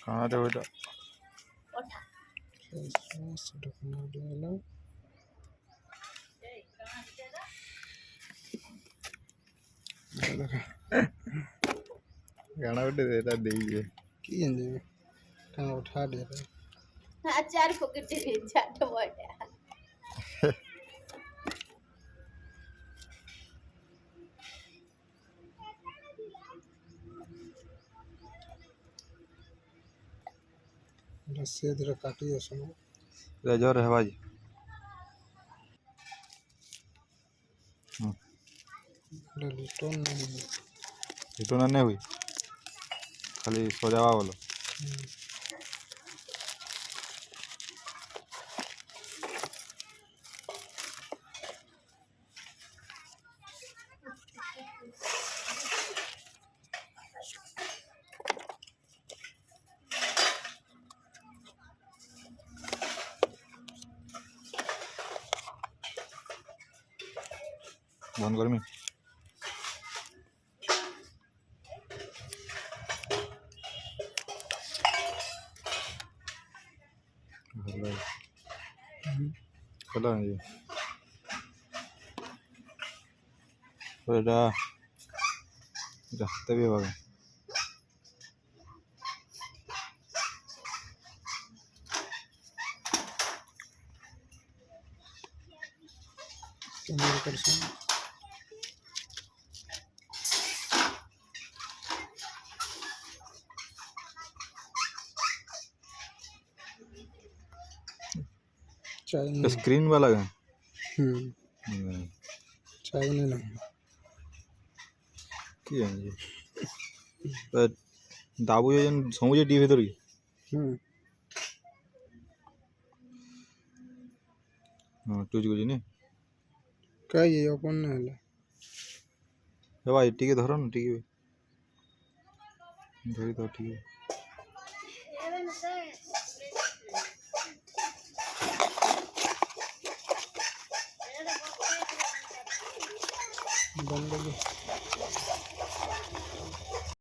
कहाँ दे बेटा गाना बेटे देता दीजिए की जानते कहाँ उठा दे रहे अचार पकड़ते हुए चाट बोटा रस्से इधर काटी है सुनो रेजर है भाई लिटोन नहीं रिटर्न नहीं हुई खाली सजावा बोलो बंद कर मी खोला ये बेटा रास्ते भी होगा कैमरे कर सुन चाय स्क्रीन वाला है चाय नहीं ना কি জানি দাবু যেন সমুজে টিভি ধরি টুজ গুজি নি क्या ये ओपन नहीं है এ ভাই টিকে ধরো না টিকে ধরি তো টিকে बंद कर